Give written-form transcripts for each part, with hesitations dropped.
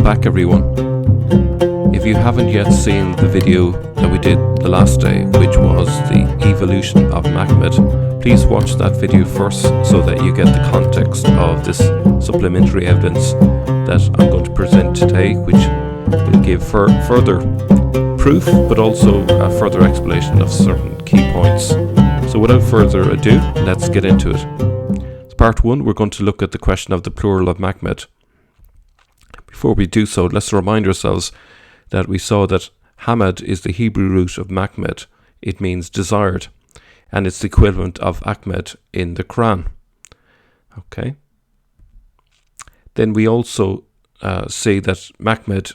back, everyone. If you haven't yet seen the video that we did the last day, which was the evolution of Mahamadim, please watch that video first so that you get the context of this supplementary evidence that I'm going to present today, which will give further proof but also a further explanation of certain key points. So without further ado, let's get into it. As part 1, we're going to look at the question of the plural of Mahamadim. Before we do so, let's remind ourselves that we saw that Hamad is the Hebrew root of Mahamadim. It means desired, and it's the equivalent of Ahmed in the Quran. Okay. Then we also see that Mahamadim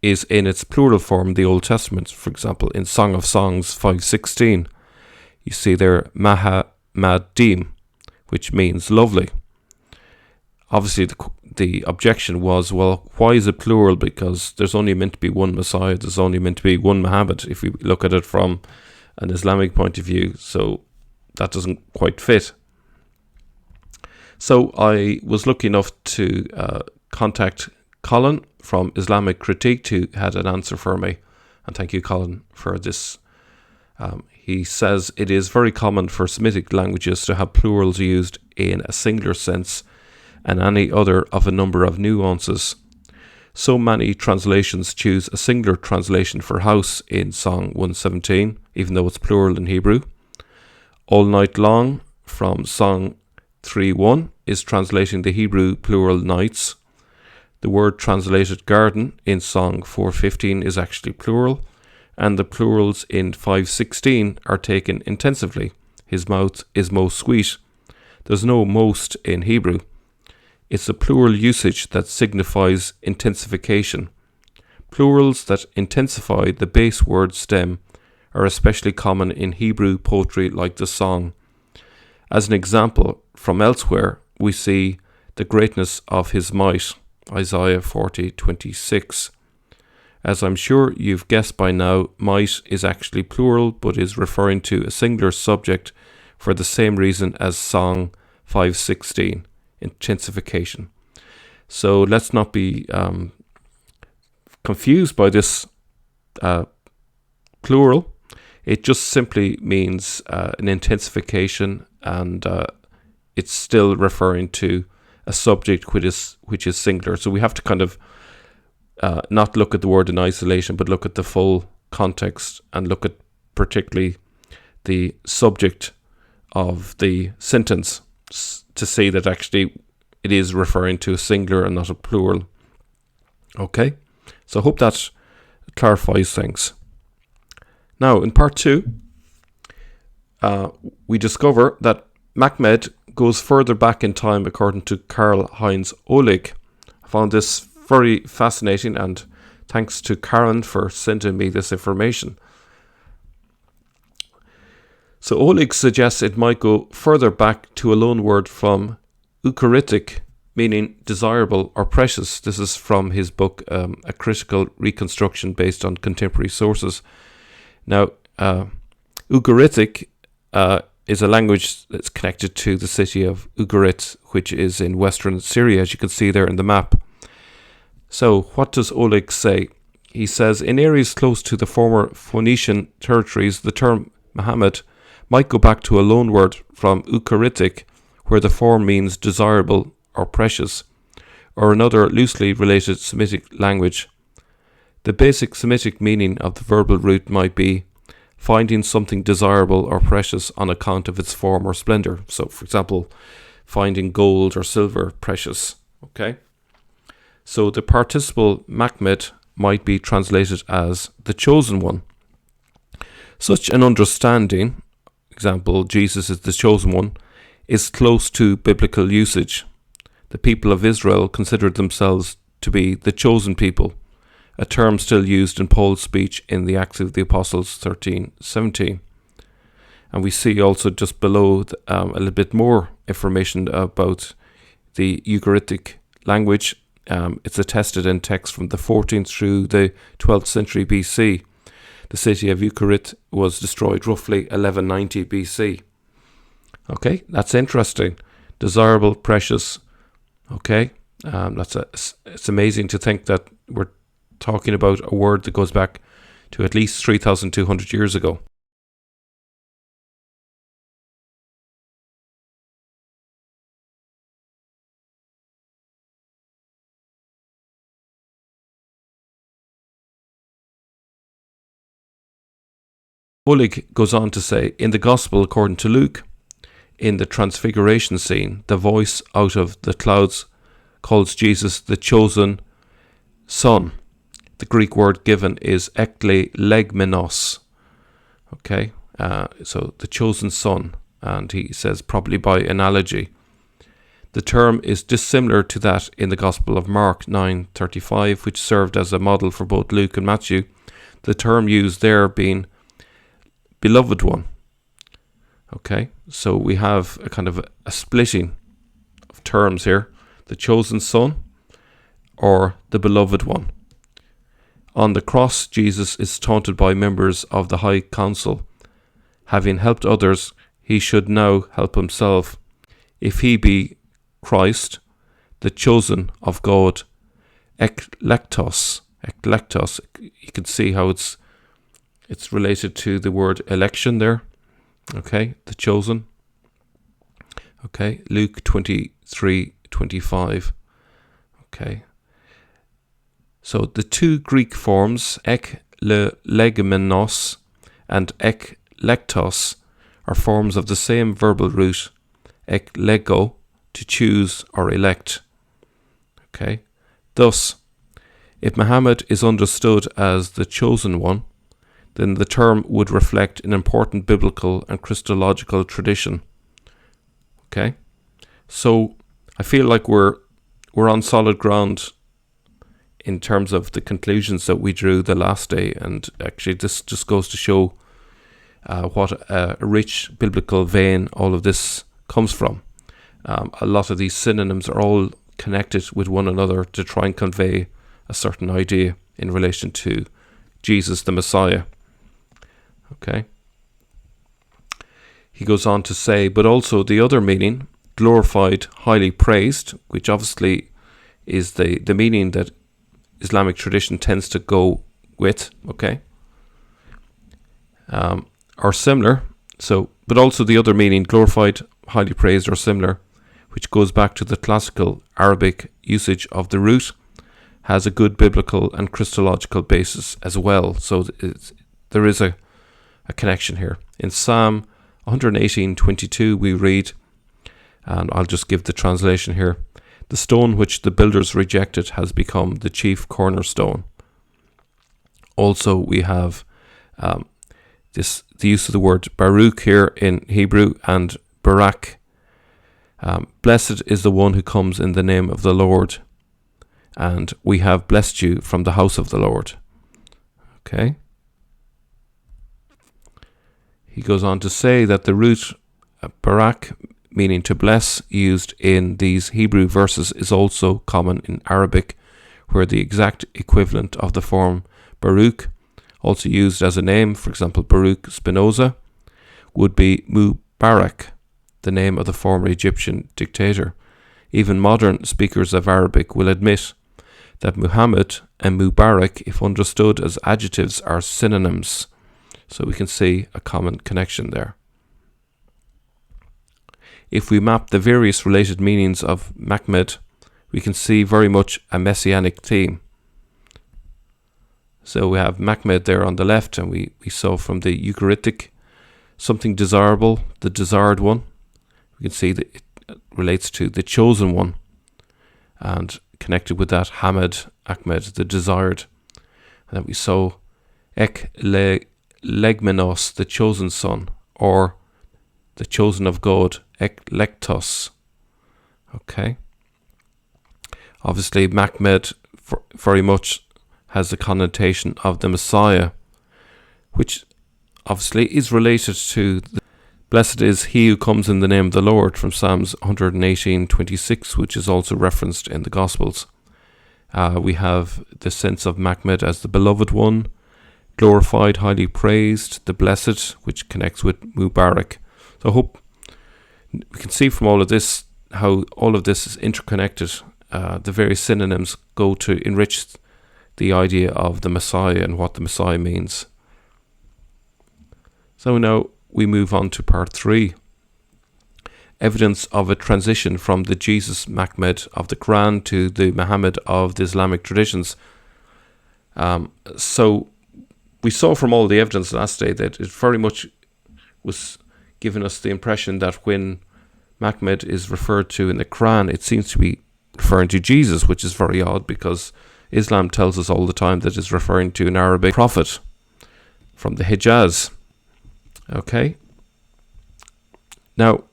is in its plural form in the Old Testament. For example, in Song of Songs 5:16, you see there Mahamadim, which means lovely. Obviously, the objection was, well, why is it plural? Because there's only meant to be one Messiah. There's only meant to be one Muhammad, if we look at it from an Islamic point of view. So that doesn't quite fit. So I was lucky enough to contact Colin from Islamic Critique, who had an answer for me. And thank you, Colin, for this. He says it is very common for Semitic languages to have plurals used in a singular sense and any other of a number of nuances. So many translations choose a singular translation for house in Song 117, even though it's plural in Hebrew. All night long from Song 3:1 is translating the Hebrew plural nights. The word translated garden in Song 4:15 is actually plural, and the plurals in 5:16 are taken intensively. His mouth is most sweet. There's no most in Hebrew. It's a plural usage that signifies intensification. Plurals that intensify the base word stem are especially common in Hebrew poetry like the song. As an example, from elsewhere, we see the greatness of his might, Isaiah 40:26. As I'm sure you've guessed by now, might is actually plural but is referring to a singular subject for the same reason as Song 5:16. Intensification. So let's not be confused by this plural. It just simply means an intensification, and it's still referring to a subject which is singular. So we have to kind of not look at the word in isolation, but look at the full context and look at particularly the subject of the sentence to see that actually it is referring to a singular and not a plural. Okay, so I hope that clarifies things. Now, in part 2, we discover that Mahamadim goes further back in time according to Karl-Heinz Ohlig. I found this very fascinating, and thanks to Karen for sending me this information. So Ohlig suggests it might go further back to a loan word from Ugaritic, meaning desirable or precious. This is from his book, A Critical Reconstruction Based on Contemporary Sources. Now, Ugaritic is a language that's connected to the city of Ugarit, which is in western Syria, as you can see there in the map. So what does Ohlig say? He says, in areas close to the former Phoenician territories, the term Muhammad might go back to a loan word from Ugaritic, where the form means desirable or precious, or another loosely related Semitic language. The basic Semitic meaning of the verbal root might be finding something desirable or precious on account of its form or splendor. So, for example, finding gold or silver precious. Okay? So the participle Mahamadim might be translated as the chosen one. Such an understanding, example, Jesus is the chosen one, is close to biblical usage. The people of Israel considered themselves to be the chosen people, a term still used in Paul's speech in the Acts of the Apostles 13:17. And we see also just below a little bit more information about the Ugaritic language. It's attested in text from the 14th through the 12th century BC. The city of Ugarit was destroyed roughly 1190 BC. Okay, that's interesting. Desirable, precious. Okay, it's amazing to think that we're talking about a word that goes back to at least 3,200 years ago. Ohlig goes on to say, in the Gospel according to Luke, in the transfiguration scene, the voice out of the clouds calls Jesus the chosen son. The Greek word given is eklegmenos. Okay, so the chosen son, and he says probably by analogy. The term is dissimilar to that in the Gospel of Mark 9:35, which served as a model for both Luke and Matthew. The term used there being beloved one. Okay, so we have a kind of a splitting of terms here. The chosen son or the beloved one. On the cross, Jesus is taunted by members of the High Council. Having helped others, he should now help himself. If he be Christ, the chosen of God, eklektos, you can see how it's related to the word election there. Okay, the chosen. Okay, Luke 23:25. Okay. So the two Greek forms, eklegmenos and eklektos, are forms of the same verbal root, eklego, to choose or elect. Okay. Thus, if Muhammad is understood as the chosen one, then the term would reflect an important biblical and Christological tradition. Okay, so I feel like we're on solid ground in terms of the conclusions that we drew the last day, and actually this just goes to show what a rich biblical vein all of this comes from. A lot of these synonyms are all connected with one another to try and convey a certain idea in relation to Jesus the Messiah. Okay. He goes on to say, but also the other meaning, glorified, highly praised, which obviously is the meaning that Islamic tradition tends to go with, okay, are similar. So, but also the other meaning, glorified, highly praised, or similar, which goes back to the classical Arabic usage of the root, has a good biblical and Christological basis as well. So there is a connection here. In Psalm 118:22 we read, and I'll just give the translation here, the stone which the builders rejected has become the chief cornerstone. Also we have the use of the word Baruch here in Hebrew, and Barak. Blessed is the one who comes in the name of the Lord, and we have blessed you from the house of the Lord. Okay. He goes on to say that the root barak, meaning to bless, used in these Hebrew verses is also common in Arabic, where the exact equivalent of the form Baruch, also used as a name, for example Baruch Spinoza, would be Mubarak, the name of the former Egyptian dictator. Even modern speakers of Arabic will admit that Muhammad and Mubarak, if understood as adjectives, are synonyms. So we can see a common connection there. If we map the various related meanings of Mahmad, we can see very much a messianic theme. So we have Mahmad there on the left, and we saw from the Ugaritic, something desirable, the desired one. We can see that it relates to the chosen one, and connected with that, Hamad, Ahmed, the desired. And then we saw Eklegmenos, the chosen son, or the chosen of God, eklektos. Okay. Obviously, Mahmad very much has the connotation of the Messiah, which obviously is related to blessed is he who comes in the name of the Lord from Psalms 118:26, which is also referenced in the Gospels. We have the sense of Mahmad as the beloved one, glorified, highly praised, the blessed, which connects with Mubarak. So I hope we can see from all of this how all of this is interconnected. The various synonyms go to enrich the idea of the Messiah and what the Messiah means. So now we move on to part 3. Evidence of a transition from the Jesus Mahmad of the Quran to the Muhammad of the Islamic traditions. So we saw from all the evidence last day that it very much was giving us the impression that when Mahmad is referred to in the Quran, it seems to be referring to Jesus, which is very odd because Islam tells us all the time that it's referring to an Arabic prophet from the Hijaz. Okay. Now,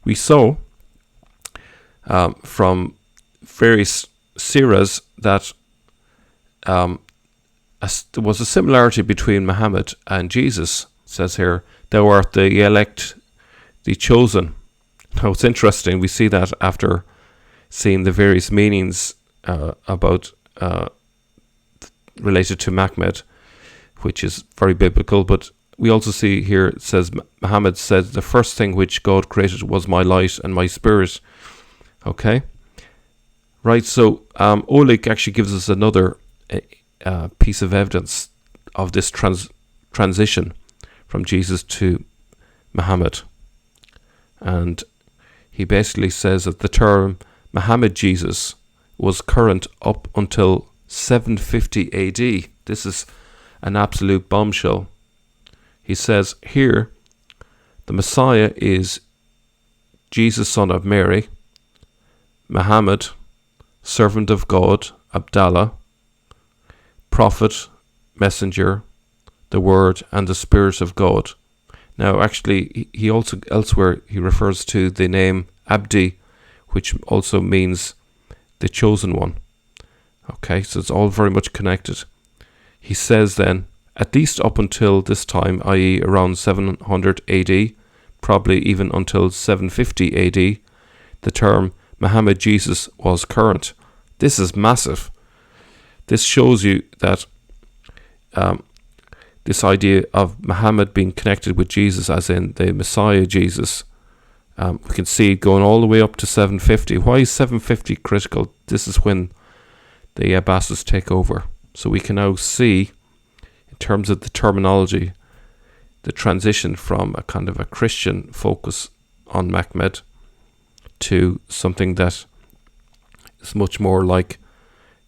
we saw from various seerahs that there was a similarity between Muhammad and Jesus. It says here, thou art the elect, the chosen. Now, it's interesting. We see that after seeing the various meanings about related to Mahmad, which is very biblical, but we also see here it says Muhammad said the first thing which God created was my light and my spirit. Okay, right. So Ohlig actually gives us another piece of evidence of this transition from Jesus to Muhammad, and he basically says that the term Muhammad Jesus was current up until 750 AD. This is an absolute bombshell. He says here, the Messiah is Jesus, son of Mary, Muhammad, servant of God, Abdallah, prophet, messenger, the word, and the spirit of God. Now, actually, he also elsewhere he refers to the name Abdi, which also means the chosen one. Okay, so it's all very much connected. He says then, at least up until this time, i.e. around 700 AD, probably even until 750 AD, the term Muhammad Jesus was current. This is massive. This shows you that this idea of Muhammad being connected with Jesus, as in the Messiah Jesus, we can see going all the way up to 750. Why is 750 critical? This is when the Abbasids take over. So we can now see, in terms of the terminology, the transition from a kind of a Christian focus on Mahmad to something that is much more like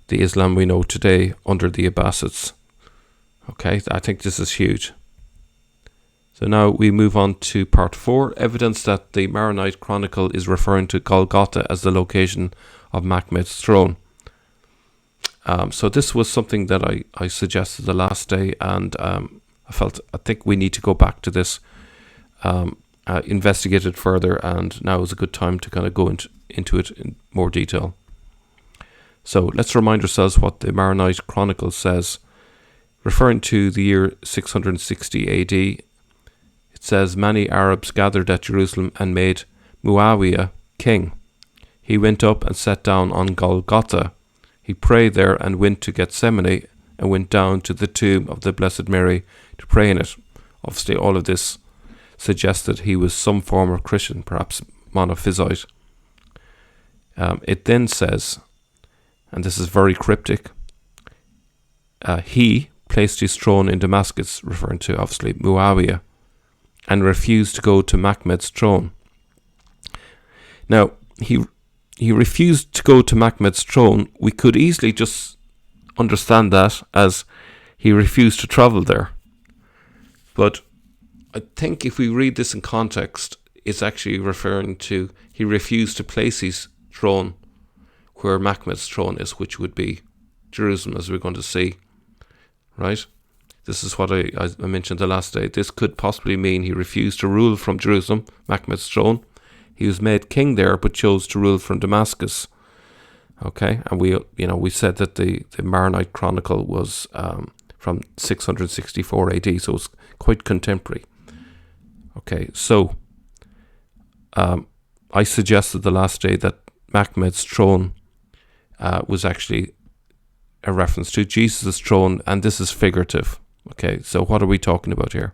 the Islam we know today under the Abbasids. Okay, I think this is huge. So now we move on to part 4, evidence that the Maronite Chronicle is referring to Golgotha as the location of Mahmad's throne. So this was something that I suggested the last day, and I think we need to go back to this, investigate it further, and now is a good time to kind of go into it in more detail. So let's remind ourselves what the Maronite Chronicle says. Referring to the year 660 AD, it says, many Arabs gathered at Jerusalem and made Muawiyah king. He went up and sat down on Golgotha. He prayed there and went to Gethsemane and went down to the tomb of the Blessed Mary to pray in it. Obviously, all of this suggested he was some form of Christian, perhaps monophysite. It then says, and this is very cryptic, he placed his throne in Damascus, referring to obviously Muawiyah, and refused to go to Mahmad's throne. Now, he refused to go to Mahmad's throne. We could easily just understand that as he refused to travel there. But I think if we read this in context, it's actually referring to he refused to place his throne where Mahmad's throne is, which would be Jerusalem, as we're going to see. Right? This is what I mentioned the last day. This could possibly mean he refused to rule from Jerusalem, Mahmad's throne. He was made king there, but chose to rule from Damascus. Okay, and we said that the Maronite Chronicle was from 664 AD, so it's quite contemporary. Okay, so I suggested the last day that Mahmad's throne was actually a reference to Jesus' throne, and this is figurative. Okay, so what are we talking about here?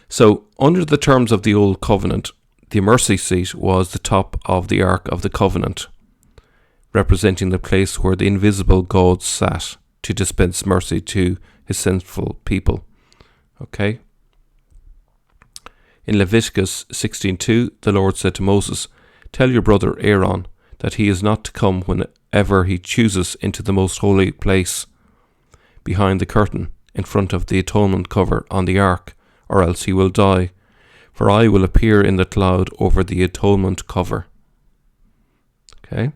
So, under the terms of the Old Covenant, the mercy seat was the top of the Ark of the Covenant, representing the place where the invisible God sat to dispense mercy to his sinful people. Okay? In Leviticus 16:2, the Lord said to Moses, "Tell your brother Aaron that he is not to come whenever he chooses into the most holy place behind the curtain in front of the atonement cover on the ark, or else he will die, for I will appear in the cloud over the atonement cover." Okay?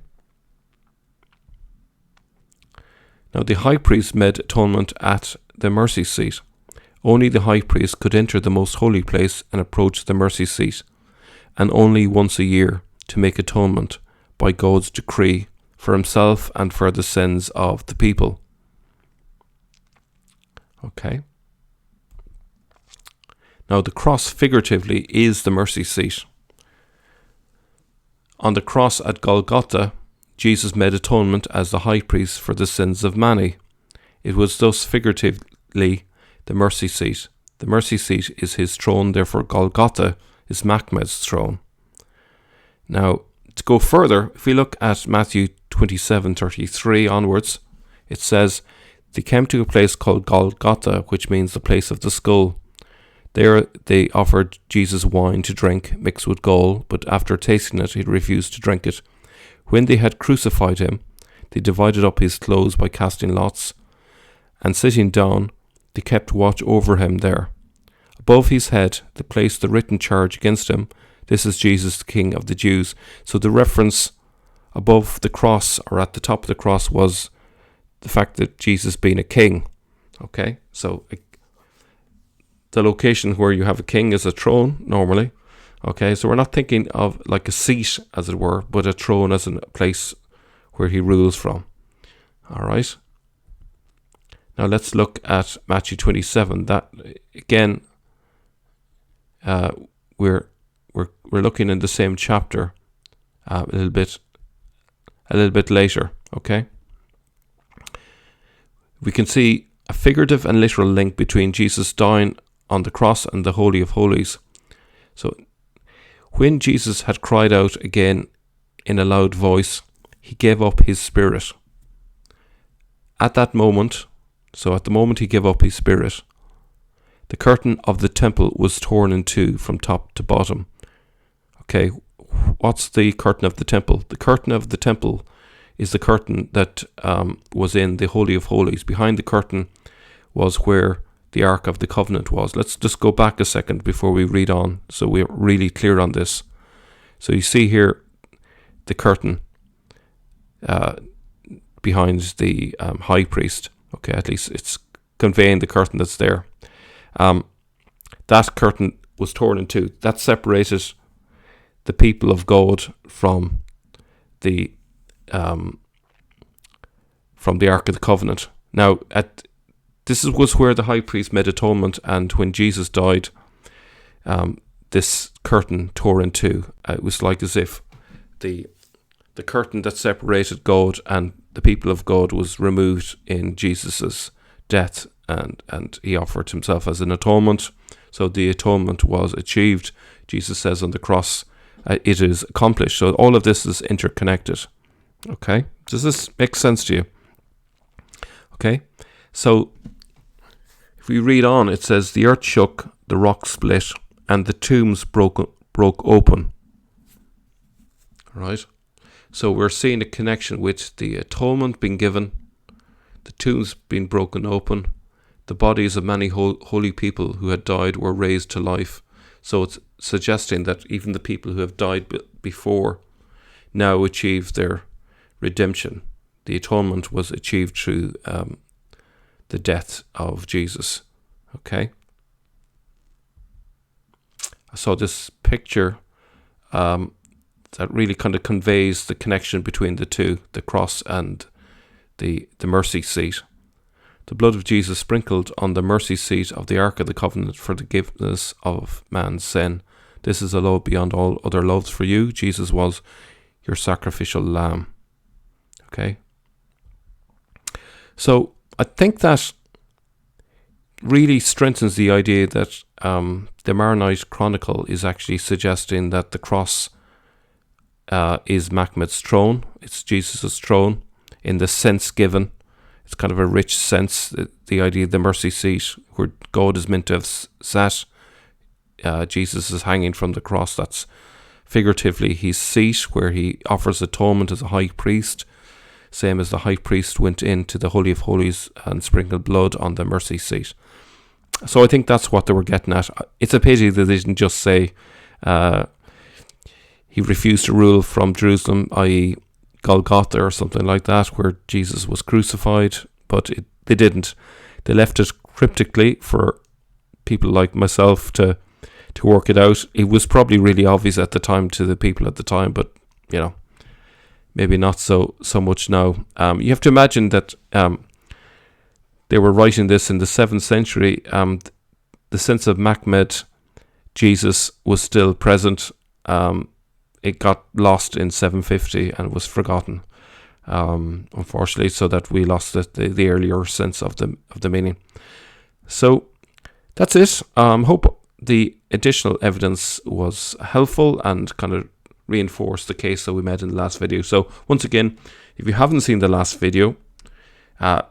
Now the high priest made atonement at the mercy seat. Only the high priest could enter the most holy place and approach the mercy seat, and only once a year to make atonement by God's decree for himself and for the sins of the people. Okay. Now the cross figuratively is the mercy seat. On the cross at Golgotha, Jesus made atonement as the high priest for the sins of many. It was thus figuratively the mercy seat. The mercy seat is his throne, therefore Golgotha is Mahamatim's throne. Now, to go further, if we look at Matthew 27:33 onwards, it says, "They came to a place called Golgotha, which means the place of the skull. There they offered Jesus wine to drink, mixed with gall, but after tasting it, he refused to drink it. When they had crucified him, they divided up his clothes by casting lots, and sitting down, they kept watch over him there. Above his head, they placed the written charge against him, 'This is Jesus, the King of the Jews.'" So the reference above the cross, or at the top of the cross, was the fact that Jesus being a king. Okay, so the location where you have a king is a throne, normally. Okay, so we're not thinking of like a seat, as it were, but a throne as a place where he rules from. All right. Now let's look at Matthew 27. That again, we're looking in the same chapter a little bit later. Okay. We can see a figurative and literal link between Jesus dying on the cross and the Holy of Holies. So, when Jesus had cried out again in a loud voice, he gave up his spirit. At that moment, so at the moment he gave up his spirit, the curtain of the temple was torn in two from top to bottom. Okay, what's the curtain of the temple? The curtain of the temple is the curtain that was in the Holy of Holies. Behind the curtain was where the Ark of the Covenant was. Let's just go back a second before we read on, so we're really clear on this. So you see here the curtain behind the high priest. Okay, at least it's conveying the curtain that's there. That curtain was torn in two. That separated the people of God from the Ark of the Covenant. Now, this was where the high priest made atonement, and when Jesus died, this curtain tore in two. It was like as if the curtain that separated God and the people of God was removed in Jesus's death, and he offered himself as an atonement. So the atonement was achieved. Jesus says on the cross, it is accomplished. So all of this is interconnected. Okay, does this make sense to you? Okay, so if we read on, it says, "The earth shook, the rocks split, and the tombs broke open." Right? So we're seeing a connection with the atonement being given, the tombs being broken open, the bodies of many holy people who had died were raised to life. So it's suggesting that even the people who have died before now achieve their redemption. The atonement was achieved through the death of Jesus. Okay. I saw this picture that really kind of conveys the connection between the two, the cross and the mercy seat. The blood of Jesus sprinkled on the mercy seat of the Ark of the Covenant for the forgiveness of man's sin. This is a love beyond all other loves for you. Jesus was your sacrificial lamb. Okay. So I think that really strengthens the idea that the Maronite Chronicle is actually suggesting that the cross is Mahamatim's throne. It's Jesus' throne in the sense given. It's kind of a rich sense, the idea of the mercy seat where God is meant to have sat. Jesus is hanging from the cross. That's figuratively his seat where he offers atonement as a high priest, same as the high priest went into the Holy of Holies and sprinkled blood on the mercy seat. So I think that's what they were getting at. It's a pity that they didn't just say he refused to rule from Jerusalem, i.e. Golgotha or something like that, where Jesus was crucified, but they didn't. They left it cryptically for people like myself to work it out. It was probably really obvious at the time to the people at the time, but maybe not so much now. You have to imagine that they were writing this in the 7th century. The sense of Mahamadim, Jesus, was still present. It got lost in 750 and was forgotten, unfortunately, so that we lost the earlier sense of the meaning. So that's it. Hope the additional evidence was helpful and kind of reinforced the case that we made in the last video. So once again, if you haven't seen the last video,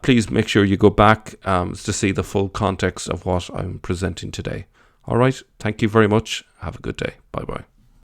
please make sure you go back to see the full context of what I'm presenting today. All right. Thank you very much. Have a good day. Bye-bye.